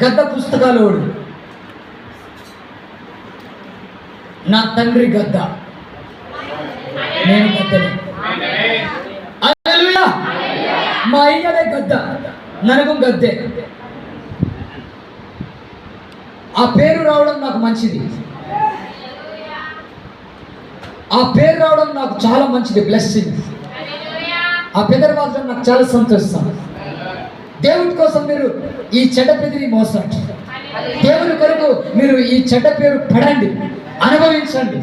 గద్ద పుస్తకాలోడు. నా తండ్రి గద్ద, నేను గద్దనే. హల్లెలూయా. మా అయ్యనే గద్ద, ననకు గద్దే. ఆ పేరు రావడం నాకు మంచిది, ఆ పేరు రావడం నాకు చాలా మంచిది, బ్లెస్సింగ్. ఆ పేరు మాత్రం నాకు చాలా సంతోషం. దేవుడి కోసం మీరు ఈ చెడ్డ పేరుని మోసండి, దేవుని కొరకు మీరు ఈ చెడ్డ పేరు పడండి, అనుభవించండి.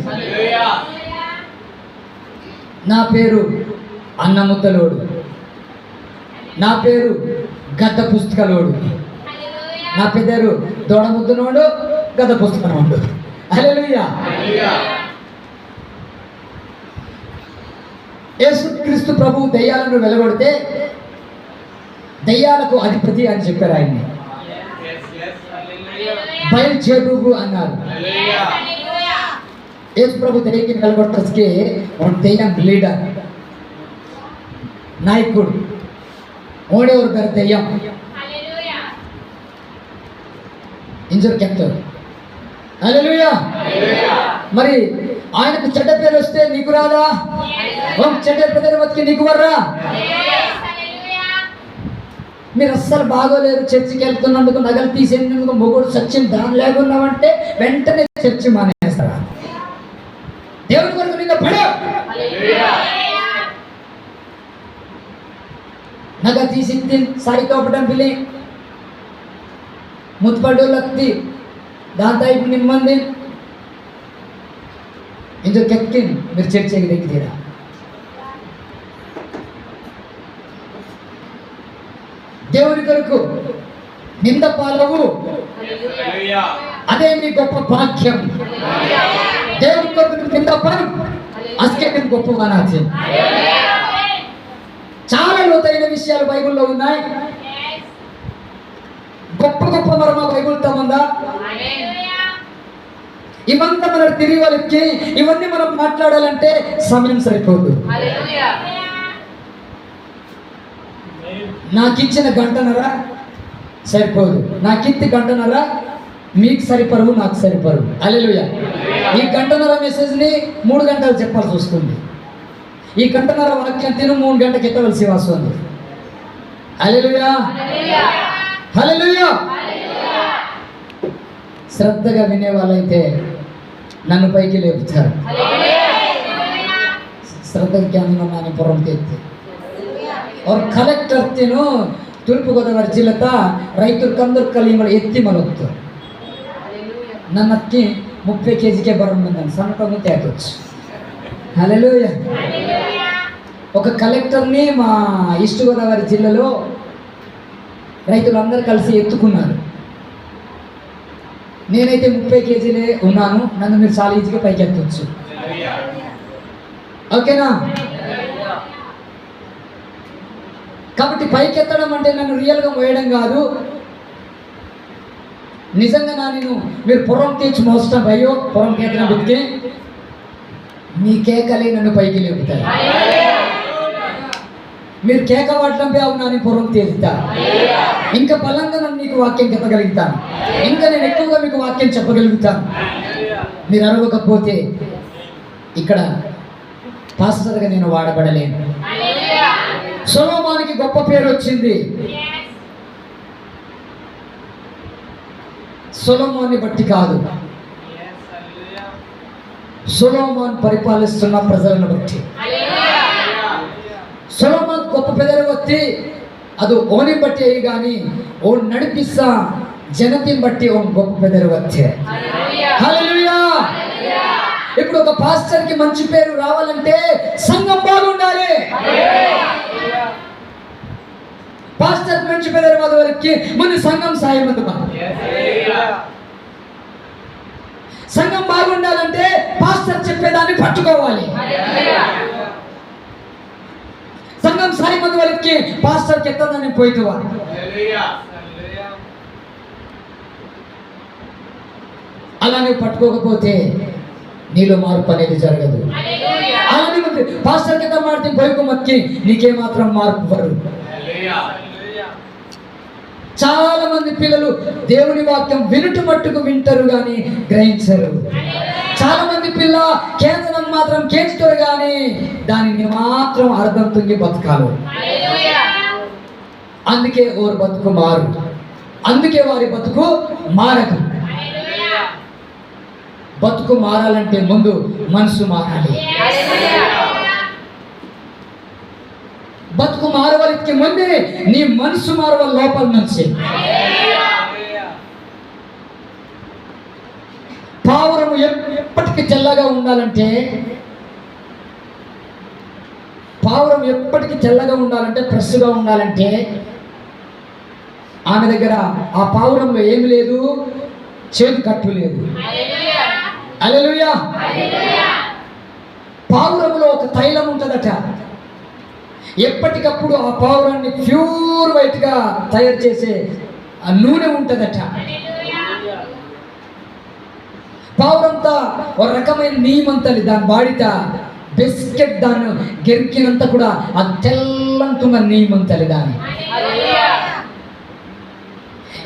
నా పేరు అన్నముద్దలోడు, నా పేరు గద్ద పుస్తకలోడు, నా పేరు దొడముద్దనోడు, గద్ద పుస్తకనోడు. హల్లెలూయా. యేసుక్రీస్తు ప్రభువు దయ్యాలను వెలగొడితే దయ్యాలకు అధిపతి అని చెప్పారు ఆయన్ని. బయల్జెబూబు అన్నారు. యేసు ప్రభు దయ్యాన్ని వెలగొట్టడానికి దయ్యం లీడర్, నాయకుడు, ఓడేవారు గారు దయ్యం ఇంజర్ కెప్టర్. హల్లెలూయా. మరి ఆయనకు చెడ్డ పేరు వస్తే నీకు రాదా? చెడ్డ పేరు వచ్చి నీకు వర్రా? మీరు అస్సలు బాగోలేరు, చర్చికి వెళ్తున్నందుకు, నగలు తీసేందుకు, మొగుడు సత్యం దాని లేకున్నామంటే వెంటనే చర్చి మానేస్తారా? దేవుడి కొరకు నిన్న పడ నగ తీసి సాయి తోపటం పిలి ముత్పడోళ్ళకి దాంతో ఇప్పుడు నిమ్మంది ఇంజో కెప్టెన్ మీరు చర్చకి దగ్గర దేవుని కొరకు నింద పాలవు, అదే మీ గొప్ప భాగ్యం. దేవుని కొరకు నింద పాలు అసకే గొప్పగా నాచే. చాలా లోతైన విషయాలు బైబిల్లో ఉన్నాయి. గొప్ప గొప్ప మర్మ బైబిల్తో ఉందా? ఇవంతా మనం తిరిగి వాళ్ళకి ఇవన్నీ మనం మాట్లాడాలంటే సమయం సరిపోదు. నాకిచ్చిన గంటన్నర సరిపోదు, నాకిత్తి గంటన్నర మీకు సరిపరు, నాకు సరిపరు. హల్లెలూయా. ఈ గంటన్నర మెసేజ్ని 3 గంటలు చెప్పాల్సి వస్తుంది. ఈ గంటన్నర వాక్యం తిను 3 గంటలకు ఎత్తవలసి వస్తుంది. హల్లెలూయా. హల్లెలూయా. శ్రద్ధగా వినే వాళ్ళైతే నన్ను పైకి లేపుతారు. శ్రద్ధగా జ్ఞానం పురం తెత్తే और कलेक्टर तेनो तूर्पु गोदावरी जिल्ला रैतुर कंदर कलीमल एत्ति मलुत्तु नन्नक्की 30 kg बरमंदन सनकमु तేకొచ్చు. హల్లెలూయా. ఒక కలెక్టర్ని మా ఈస్ట్ గోదావరి జిల్లాలో రైతులందరూ కలిసి ఎత్తుకున్నారు. నేనైతే 30 kgలే ఉన్నాను, నన్ను మీరు చాలా ఈజీగా పైకి ఎత్తొచ్చు. ఓకేనా? కాబట్టి పైకి ఎత్తడం అంటే నన్ను రియల్గా మోయడం కాదు, నిజంగా నేను మీరు పురం తెచ్చి మోస్తాం. అయ్యో పురం కేతన బిడ్కే మీ కేకలే నన్ను పైకి లేపుతారు. మీరు కేక వాడటంపై అవునా నేను పురం తేలుతా, ఇంకా బలంగా నన్ను మీకు వాక్యం చెప్పగలుగుతాను, ఇంకా నేను ఎక్కువగా మీకు వాక్యం చెప్పగలుగుతాను. మీరు అరవకపోతే ఇక్కడ పాస్టర్గా నేను వాడబడలేను. సొలొమోనుకి గొప్ప పేరు వచ్చింది. సొలొమోన్ని బట్టి కాదు, సొలొమోన్ పరిపాలిస్తున్న ప్రజలను బట్టి. సొలొమోన్ గొప్ప పేరు వచ్చి అది ఓని బట్టి అయ్యి కానీ ఓ నడిపిస్తా జనతిని బట్టి ఓ గొప్ప పేరు వచ్చే. హల్లెలూయా. ఇప్పుడు ఒక పాస్టర్కి మంచి పేరు రావాలంటే సంఘం బాగుండాలి. పాస్టర్ మంచి పేరు వరకు ముందు సంఘం సాయం సంఘం బాగుండాలంటే పాస్టర్ చెప్పేదాన్ని పట్టుకోవాలి. సంఘం సాయం వరకు పాస్టర్కి ఎత్తదాన్ని పోయిపోవాలి. అలా నువ్వు పట్టుకోకపోతే నీలో మార్పు అనేది జరగదు. అలానే పాస్టర్ కింద మాడితే పోయికు మక్కి నీకేమాత్రం మార్పు పడదు. చాలా మంది పిల్లలు దేవుని వాక్యం వినుట మట్టుకు వింటారు కానీ గ్రహించరు. చాలా మంది పిల్ల కేంద్రం మాత్రం కేంచుతారు కానీ దానిని మాత్రం అర్థం తుంగి బతకాలు. అందుకే ఓరు బతుకు మారు, అందుకే వారి బతుకు మారదు. బతుకు మారాలంటే ముందు మనసు మారాలి. బతుకు మారవాలికి ముందే నీ మనసు మారవాలి లోపల నుంచి. పావురము ఎప్పటికీ తెల్లగా ఉండాలంటే, పావురం ఎప్పటికీ తెల్లగా ఉండాలంటే, ఫ్రెష్గా ఉండాలంటే ఆమె దగ్గర ఆ పావురంలో ఏమి లేదు, చేదు కట్టు లేదు. హల్లెలూయా. పావురంలో ఒక తైలం ఉంటుందట. ఎప్పటికప్పుడు ఆ పావురాన్ని ప్యూర్ వైట్ గా తయారు చేసే ఆ నూనె ఉంటుందట. పావురంతా ఒక రకమైన నీమంతలి దాని బాడిత బిస్కెట్ దాన్ని గెరికినంత కూడా ఆ తెల్లంతున్న నీమంతలి దాన్ని.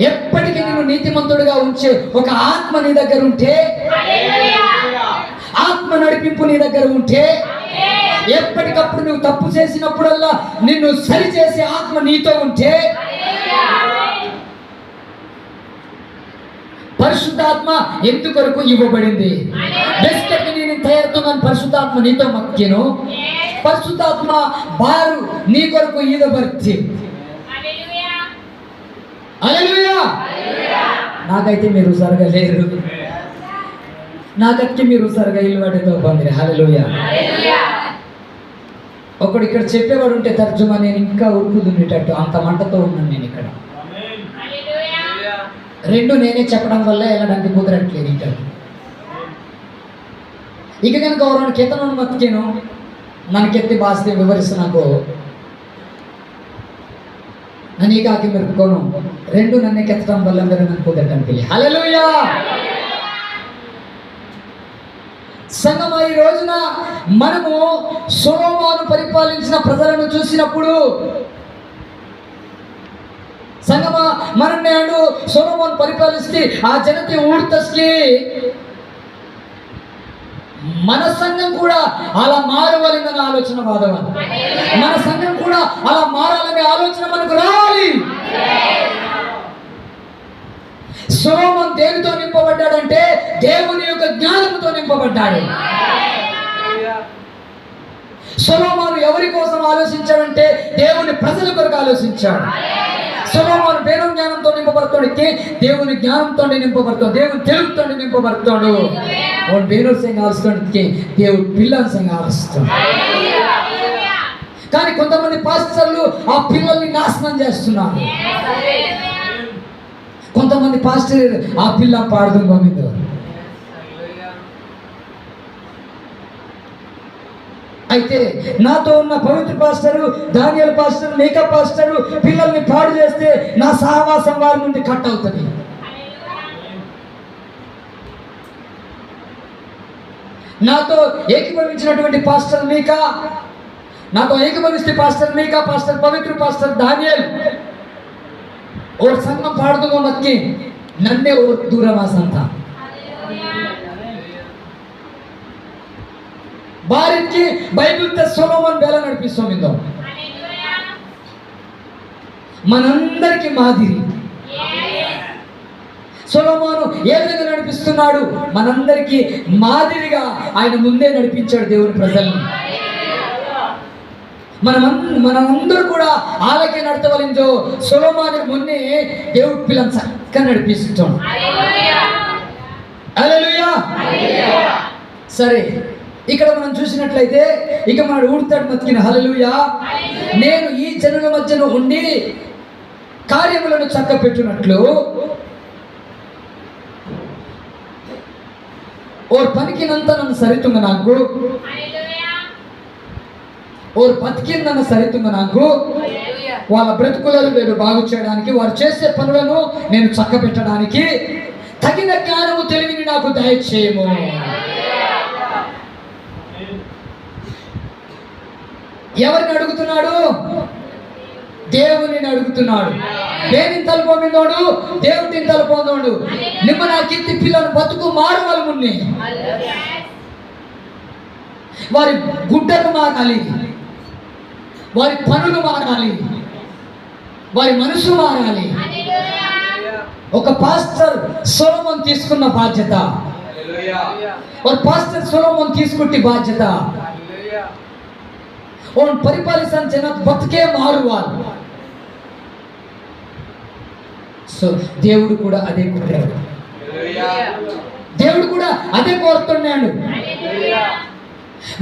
ఎప్పటికీ నేను నీతిమంతుడిగా ఉంచే ఒక ఆత్మ నీ దగ్గర ఉంటే, ఆత్మ నడిపింపు నీ దగ్గర ఉంటే, ఎప్పటికప్పుడు నువ్వు తప్పు చేసినప్పుడల్లా నిన్ను సరిచేసే ఆత్మ నీతో ఉంటే, పరిశుద్ధాత్మ ఎందుకొరకు ఇవ్వబడింది? బిస్కెట్ నేను తయారుతున్నాను, పరిశుద్ధాత్మ నీతో మక్కిను. పరిశుద్ధాత్మ బారు నీ కొరకు ఈదబర్చి. హల్లెలూయా. నాకైతే మీరు సరిగా లేరు, నాకైతే మీరు సరిగా ఇల్లు వాటితో పొందిరి. హల్లెలూయా. ఒకడు ఇక్కడ చెప్పేవాడు ఉంటే తర్జుమా నేను ఇంకా ఉరుకుదుండేటట్టు అంత మంటతో ఉన్నాను నేను ఇక్కడ. రెండు నేనే చెప్పడం వల్ల వెళ్ళడానికి కుదరట్లేదు ఇక్కడ. ఇక కనుక ఎవరైనా కెతను మతికేను ನನಗೆತ್ತಿ ಭಾಷೆ ವಿವರಿಸಿನಾಗೋ ನನಗಾಕಿ ಮೆರುಕೋನು రెండు నన్నే కెత్తడం వల్ల మీరు నన్ను కుదరడానికి. హల్లెలూయా. సంగమ ఈ రోజున మనము సొలొమోను పరిపాలించిన ప్రజలను చూసినప్పుడు సంగమ మనం నేడు సొలొమోను పరిపాలిస్తే ఆ జనతి ఊడ్తస్కి మన సంఘం కూడా అలా మారవాలని ఆలోచన వాదవాలి. మన సంఘం కూడా అలా మారాలనే ఆలోచన మనకు రావాలి. సొలొమోను దేనితో నింపబడ్డాడంటే దేవుని యొక్క జ్ఞానంతో నింపబడ్డాడు. సొలొమోను ఎవరి కోసం ఆలోచించాడంటే దేవుని ప్రజల కొరకు ఆలోచించాడు. సొలొమోను దేవుని జ్ఞానంతో నింపబడతాడు, దేవుని జ్ఞానంతో నింపబడతాడు, దేవుని తెలుగుతో నింపబడతాడు. और बेनूर से ఆలోచించడానికి దేవుడు పిల్లల సంగ ఆలోచిస్తాడు. కానీ కొంతమంది పాస్టర్లు ఆ పిల్లల్ని నాశనం చేస్తున్నారు. కొంతమంది పాస్టర్ ఆ పిల్ల పాడుతుంది గోవిందో. అయితే నాతో ఉన్న పవిత్ర పాస్టరు, దానియేలు పాస్టర్, మేకా పాస్టరు పిల్లల్ని పాడు చేస్తే నా సహవాసం వారి నుండి కట్ అవుతుంది. నాతో ఏకీభవించినటువంటి పాస్టర్ మీకా, నాతో ఏకీభవిస్తే పాస్టర్ మీకా, పాస్టర్ పవిత్ర, పాస్టర్ దానియేల్ और संगम पाड़ दूंगा मत की नन्हे और दूरवासन था. भारत की बाइबल తో సొలొమోను బేల నడిపిస్తోందో మనందరికి మాదిరి. సొలొమోను ఏ విధంగా నడిపిస్తున్నాడు? మనందరికి మాదిరిగా ఆయన ముందే నడిపించాడు దేవుని ప్రజల్ని. మనమందరూ కూడా ఆలకే నడతవలిందో సొలొమోను మున్నే దేవుడి పిల్లల్ని చక్కగా నడిపిస్తాడు. హల్లెలూయా. సరే, ఇక్కడ మనం చూసినట్లయితే ఇక మన ఊడతాడు మతికిన. హల్లెలూయా. నేను ఈ జనుల మధ్యలో ఉండి కార్యములను చక్కపెట్టినట్లు और పనికినంత నన్ను సరితుంగ నాకు, और బతికిన నన్ను సరితుంగ నాకు. వాళ్ళ బ్రతుకులను నేను బాగు చేయడానికి, వారు చేసే పనులను నేను చక్కబెట్టడానికి తగిన జ్ఞానము తెలివిని నాకు దయచేయము. ఎవరిని అడుగుతున్నాడు? దేవుని అడుగుతున్నాడు. దేనిని తలుపోమిందోడు దేవుడిని తలుపోందోడు. నిమ్మ నా కిత్తి పిల్లలు బతుకు మారు వాళ్ళు మున్ని వారి గుడ్డలు మారాలి, వారి పనులు మారాలి, వారి మనసు మారాలి. ఒక పాస్టర్ సొలొమోన్ తీసుకున్న బాధ్యత, ఒక పాస్టర్ సొలొమోన్ తీసుకుంటే బాధ్యత పరిపాలిస్తాను జన బతుకే మారువారు. సో దేవుడు కూడా అదే కోరాడు, దేవుడు కూడా అదే కోరుతున్నాడు.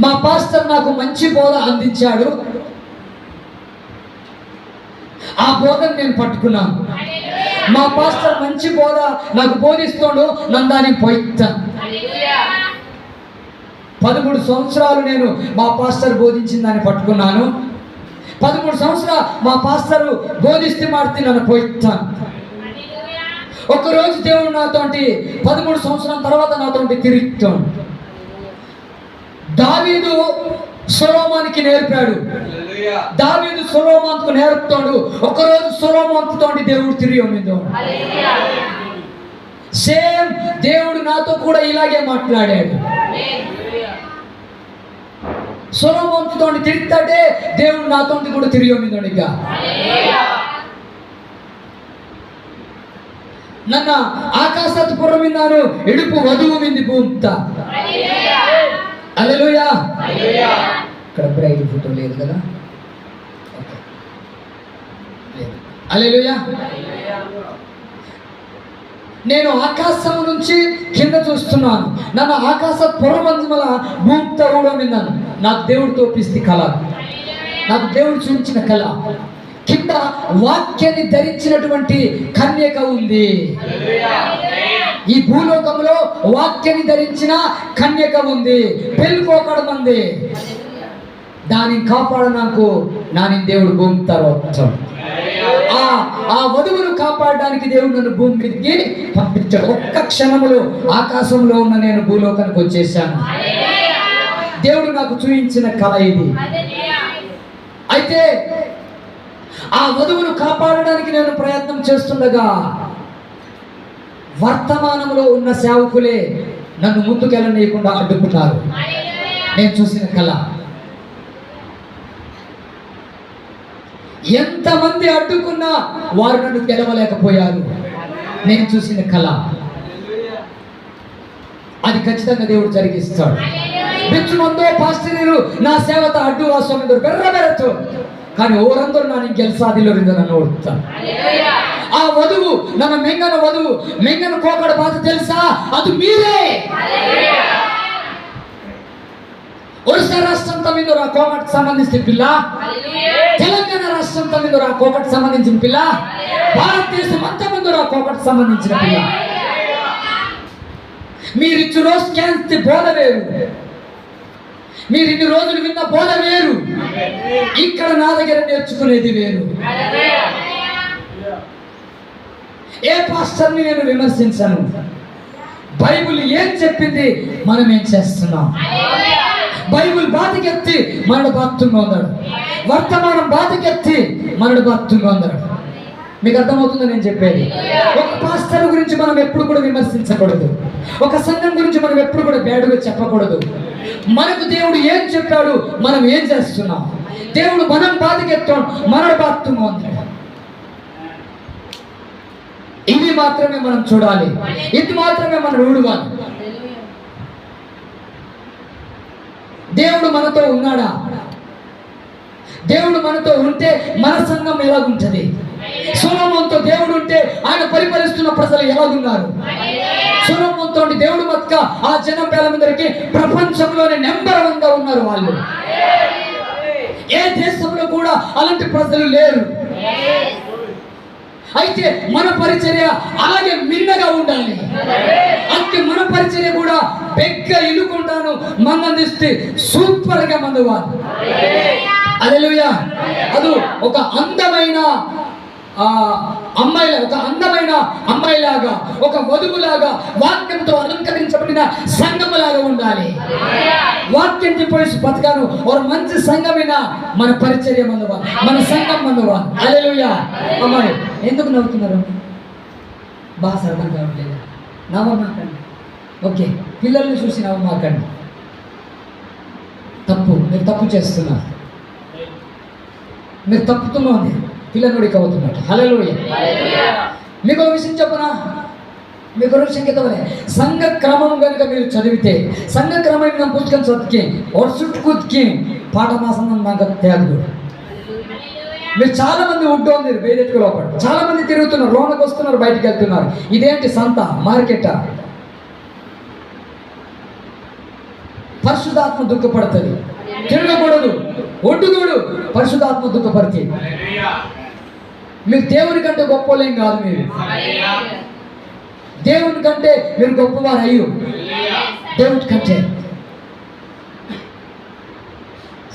మా పాస్టర్ నాకు మంచి బోధ అందించాడు, ఆ బోధను నేను పట్టుకున్నాను. మా పాస్టర్ మంచి బోధ నాకు బోధిస్తాడు, నన్ను దానికి పోయిస్తాను. 13 సంవత్సరాలు నేను మా పాస్టర్ బోధించిన దాన్ని పట్టుకున్నాను. 13 సంవత్సరాలు మా పాస్టర్ బోధిస్తే మాడితే నన్ను పోయిస్తాను. ఒకరోజు దేవుడు నాతోటి 13 సంవత్సరాల తర్వాత నాతోటి తిరుగుతాడు. దావీదు సొలొమోనుకి నేర్పాడు, దావీదు సొలొమోనుకు నేర్పుతాడు. ఒకరోజు సొలొమోనుతో దేవుడు తిరిగి ఉంది. సేమ్ దేవుడు నాతో కూడా ఇలాగే మాట్లాడాడు. సొలొమోనుతో తిరుగుతాడే దేవుడు నాతో కూడా తిరిగి ఉంది. ఇక నన్న ఆకాశత్ పురం విన్నాను, ఎడుపు వధువు మింది భూమిత. హల్లెలూయా. ఇక్కడ బ్రైడ్ ఫోటో లేదు కదా, హల్లెలూయా. నేను ఆకాశం నుంచి కింద చూస్తున్నాను, నన్ను ఆకాశ పురమందుల భూమితో కూడా విన్నాను. నాకు దేవుడు తోపిస్తే కళ, నాకు దేవుడు చూపించిన కళ. కింద వాక్యాన్ని ధరించినటువంటి కన్యక ఉంది. ఈ భూలోకంలో వాక్యాన్ని ధరించిన కన్యక ఉంది, పెళ్ళిపోకడ మంది. దానిని కాపాడ నాకు నాని దేవుడు భూమి తర్వాత ఆ వధువును కాపాడడానికి దేవుడు నన్ను భూమి మీదకి పంపించాడు. ఒక్క క్షణములో ఆకాశంలో ఉన్న నేను భూలోకానికి వచ్చేసాను. దేవుడు నాకు చూపించిన కళ ఇది. అయితే ఆ వధువును కాపాడడానికి నేను ప్రయత్నం చేస్తుండగా వర్తమానంలో ఉన్న సేవకులే నన్ను ముందుకెళ్ళనీయకుండా అడ్డుకున్నారు. నేను చూసిన కళ. ఎంతమంది అడ్డుకున్నా వారు నన్ను గెలవలేకపోయారు. నేను చూసిన కళ అది ఖచ్చితంగా దేవుడు జరిగిస్తాడు. బిచ్చుమందో పాస్టరీరు నా సేవత అడ్డు వాసమిందరు బెర్రబెరచ్చు, కానీ ఓరందరూ ನಾನು ಗೆಲ್ಸಾದಿಲ್ಲರಿಂದ ನಾನು ನೋಡ್ತಾನೆ. ఆ వధువు ನನ್ನ మెంగన వధువు మెంగన కోకడ బాధ తెలుసా? అది మీరే. ఒరిస్సా రాష్ట్రం తమిళ కోకట్ సంబంధించిన పిల్ల, తెలంగాణ రాష్ట్రం తమిళ కోకట్ సంబంధించిన పిల్ల, భారతదేశం అంతా ముందు కోకట్ సంబంధించిన పిల్ల. మీరు ఇచ్చిన రోజు క్యాన్స్ బోధ వేరు, మీరు ఇన్ని రోజులు విన్న బోధ వేరు, ఇక్కడ నా దగ్గర నేర్చుకునేది వేరు. ఏ పాస్టర్ని నేను విమర్శించాను. బైబిల్ ఏం చెప్పింది మనం ఏం చేస్తున్నాం. బైబిల్ బాతికెత్తి మనడు బాత్తుంగా ఉన్నాడు, వర్తమానం బాతికెత్తి మనడు బాత్తుంగా ఉన్నాడు. మీకు అర్థమవుతుందో నేను చెప్పేది? ఒక పాస్టర్ గురించి మనం ఎప్పుడు కూడా విమర్శించకూడదు, ఒక సంఘం గురించి మనం ఎప్పుడు కూడా బ్యాడ్గా చెప్పకూడదు. మనకు దేవుడు ఏం చెప్పాడు, మనం ఏం చేస్తున్నాం. దేవుడు మనం బాధకెత్తాం, మనడు బాత్తుంగా ఉన్నాడు. ఇది మాత్రమే మనం చూడాలి, ఇది మాత్రమే మనం ఊడవాలి. దేవుడు మనతో ఉన్నాడా? దేవుడు మనతో ఉంటే మన సంఘం ఎలాగుంటది? సొలొమోనుతో దేవుడు ఉంటే ఆయన పరిపాలిస్తున్న ప్రజలు ఎలాగున్నారు? సొలొమోనుతో దేవుడు బతుక ఆ జనం పేదలందరికీ ప్రపంచంలోనే నెంబర్ 1 గా ఉన్నారు వాళ్ళు. ఏ దేశంలో కూడా అలాంటి ప్రజలు లేరు. అయితే మన పరిచర్య అలాగే మిన్నగా ఉండాలి. అందుకే మన పరిచర్య కూడా బెగ్గ ఇల్లుకుంటాను మందందిస్తే సూపర్ గా మందువాలి. హల్లెలూయా. అది ఒక అందమైన అమ్మాయిలా, ఒక అందమైన అమ్మాయిలాగా, ఒక వధువులాగా, వాక్యంతో అలంకరించబడిన సంఘములాగా ఉండాలి. వాక్యం చెప్పేసి బతకాను ఒక మంచి సంఘమైనా మన పరిచర్య మందువా, మన సంఘం మందువా. హల్లెలూయా. అమ్మాయి ఎందుకు నవ్వుతున్నారు? బాగా అర్థం కావట్లేదు. నవ్వమాకండి. ఓకే, పిల్లల్ని చూసి నవ్వమాకండి. తప్పు, మీరు తప్పు చేస్తున్నారు. మీరు తప్పుతున్నది పిల్లనుడికి అవుతున్నట్టు. హల్లెలూయా. మీకు ఒక విషయం చెప్పనా? మీకు ఒక విషయం చెప్తామని, సంఘ క్రమం కనుక మీరు చదివితే, సంఘ క్రమం పుస్తకం చదివి और చుట్టుకుద్కి పాఠమాసం నాకు తేదు. మీరు చాలా మంది ఉంటుంది వేదెట్టుకు లోపల, చాలా మంది తిరుగుతున్నారు, లోనకు వస్తున్నారు, బయటికి వెళ్తున్నారు. ఇదేంటి సంత మార్కెటా? పరిశుద్ధాత్మ దుఃఖపడుతుంది. తిరగకూడదు, ఒడ్డుగూడు. పరిశుద్ధాత్మ దుఃఖపడితే మీరు దేవుని కంటే గొప్పలేం కాదు. మీరు దేవుని కంటే మీరు గొప్పవారు అయ్యు. దేవుని కంటే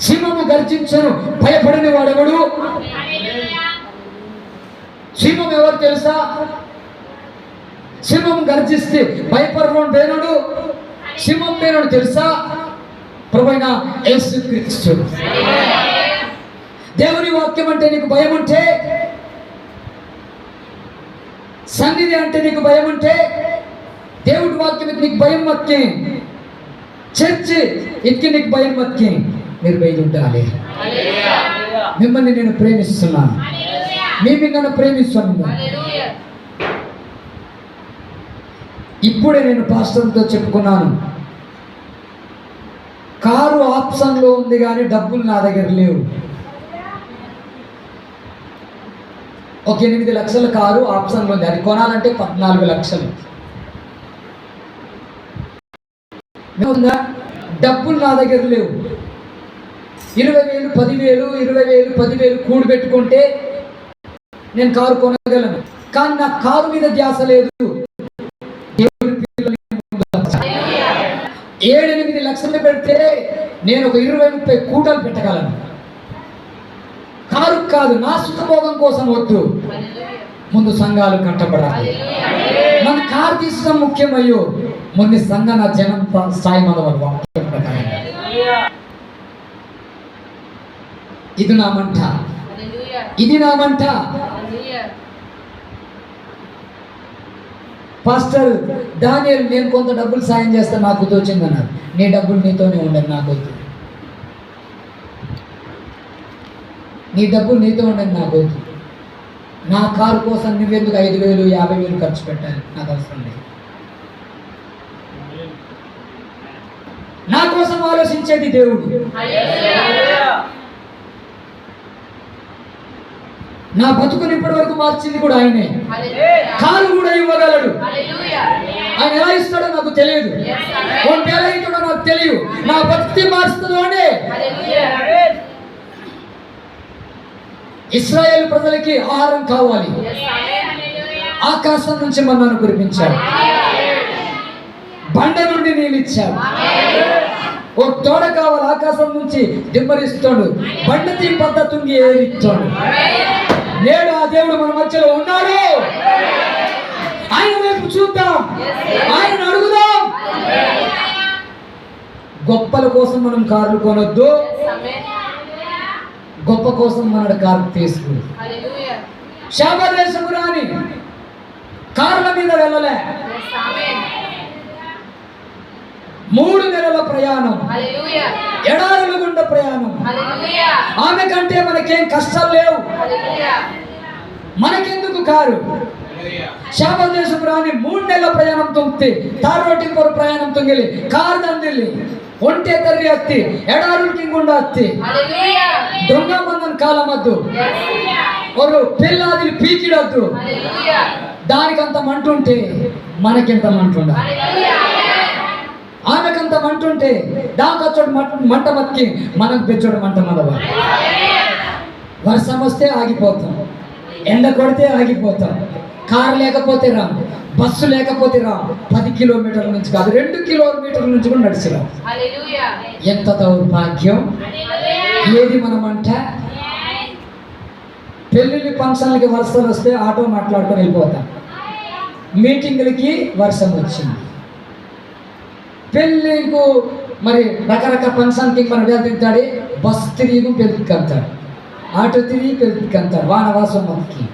సింహము గర్జించను, భయపడని వాడెవడు? సింహం ఎవరు తెలుసా? సింహం గర్జిస్తే భయపడడం పేరుడు. సింహం పేరుడు తెలుసా? ప్రభువైన యేసుక్రీస్తు. దేవుని వాక్యం అంటే నీకు భయం ఉంటే, సన్నిధి అంటే నీకు భయం ఉంటే, దేవుడి వాక్యం నీకు భయం మత్కి, చర్చ్ ఇట్కి నీకు భయం మత్కి, మీరు బయట ఉండాలి. మిమ్మల్ని నేను ప్రేమిస్తున్నాను, మేము నన్ను ప్రేమిస్తున్నాను. ఇప్పుడే నేను పాస్టర్తో చెప్పుకున్నాను, కారు ఆప్షన్లో ఉంది కానీ డబ్బులు నా దగ్గర లేవు. ఒక 8 లక్షల కారు ఆప్షన్లో ఉంది, అది కొనాలంటే 14 లక్షలు. డబ్బులు నా దగ్గర లేవు. 20,000, 10,000, 20,000, 10,000 కూడి పెట్టుకుంటే నేను కారు కొనగలను. కానీ నా కారు మీద ధ్యాస లేదు. 7-8 లక్షలు పెడితే నేను ఒక 20-30 కూటలు పెట్టగలను. కారు కాదు, నా సుఖభోగం కోసం వద్దు. ముందు సంఘాలు కట్టబడాలి. మన కారు తీసుకోవడం ముఖ్యమయ్యో, ముందు సంఘ నా జనం స్థాయి మొదలు. ఇది నా మంట, ఇది నా మంట. పాస్టర్ దానియేలు, నేను కొంత డబ్బులు సాయం చేస్తే నాకు తోచింది అన్నారు. నీ డబ్బులు నీతోనే ఉండదు, నాకు వద్దు. నీ డబ్బులు నీతో ఉండదు, నాకు వద్దు. నా కారు కోసం నువ్వెందుకు 5,000, 50,000 ఖర్చు పెట్టాలి? నాకు అవసరం లేదు. నా కోసం ఆలోచించేది దేవుడు. నా బతుకుని ఇప్పటి వరకు మార్చింది కూడా ఆయనే. కారు కూడా ఇవ్వగలడు. ఆయన ఎలా ఇస్తాడో నాకు తెలియదు, ఎలా ఇస్తాడో నాకు తెలియదు. నా బతుకుని మార్చుతుందో అనే. ఇశ్రాయేలు ప్రజలకి ఆహారం కావాలి, ఆకాశం నుంచి మన్నాను కురిపించాడు, బండ నుండి నీళ్ళు ఇచ్చాడు. ఓ తోడ కావాలి, ఆకాశం నుంచి దిమ్మరిస్తాడు, బండ తీ పద్ధతుంగి ఏరిస్తాడు. నేడు ఆ దేవుడు మన మధ్యలో ఉన్నాడు. ఆయన వైపు చూద్దాం, ఆయన అడుగుదాం. గొప్పల కోసం మనం కార్లు కొనొద్దు, గొప్ప కోసం మన కారు తీసుకు. శాపదేశము రాని కార్ల మీద వెళ్ళలే. 3 నెలల ప్రయాణం, ఎడారుల గుండా ప్రయాణం. ఆమె కంటే మనకేం కష్టాలు లేవు. మనకెందుకు కారు? శాపదేశపు రాని 3 నెలల ప్రయాణం తొంగితే, తారోటి కొర ప్రయాణం తొంగిలి, కారు దందిల్లి, ఒంటే తర్రి హత్తి, ఎడారులకి గుండా హత్తి, దొంగ మందన్ కాలమద్దు, ఒక పిల్లాదిని పీకిడద్దు. దానికంత మంటుంటే మనకెంత మంటుండ? ఆమెకంత మంటుంటే దానికొచ్చోడు మంట మత్కి, మనకు పెంచోడు మంట మదవా. వర్షం వస్తే ఆగిపోతాం, ఎండ కొడితే ఆగిపోతాం. కారు లేకపోతే రా, బస్సు లేకపోతే రా. 10 కిలోమీటర్ల నుంచి కాదు, 2 కిలోమీటర్ల నుంచి కూడా నడిచిరా. ఎంత దౌర్భాగ్యం! ఏది మనమంట? పెళ్ళిళ్ళ ఫంక్షన్లకి వర్షాలు వస్తే ఆటో మాట్లాడుకొని వెళ్ళిపోతాం. మీటింగులకి వర్షం వచ్చింది. పెళ్ళికు మరి రకరకాల ఫంక్షన్కి మనం వెళ్తాడు, బస్ తిరిగి పెళ్ళికి అంటాడు, ఆటో తిరిగి పెళ్ళికి అంటాడు, వానవాసం మొక్కి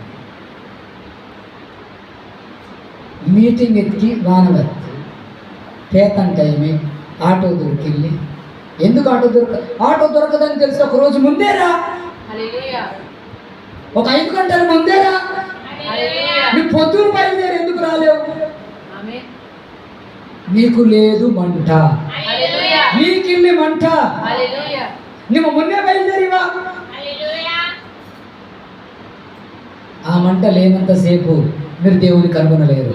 మీటింగ్ ఎత్తికి వానవత్తి పేతన్ టైమే ఆటో దొరికిల్లి. ఎందుకు ఆటో దొరకదని తెలిసి ఒక రోజు ముందేరా, ఒక 5 గంటల ముందేరా. నువ్వు పొద్దున బయలుదేరి ఎందుకు రాలేవు? నీకు లేదు మంట, నీకిల్లి మంట, నువ్వు మున్నే బయలుదేరివా? ఆ మంట లేనంతసేపు మీరు దేవుని కనుగొనలేరు.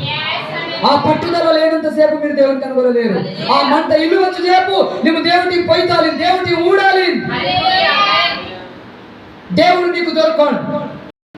ఆ పట్టుదల లేనంతసేపు మీరు దేవుని కనుగొనలేరు. ఆ మంట ఇల్లు వచ్చి సేపు నువ్వు దేవుడికి పొయ్యాలి, దేవుడికి ఊడాలి. దేవుడు నీకు దొరకడు.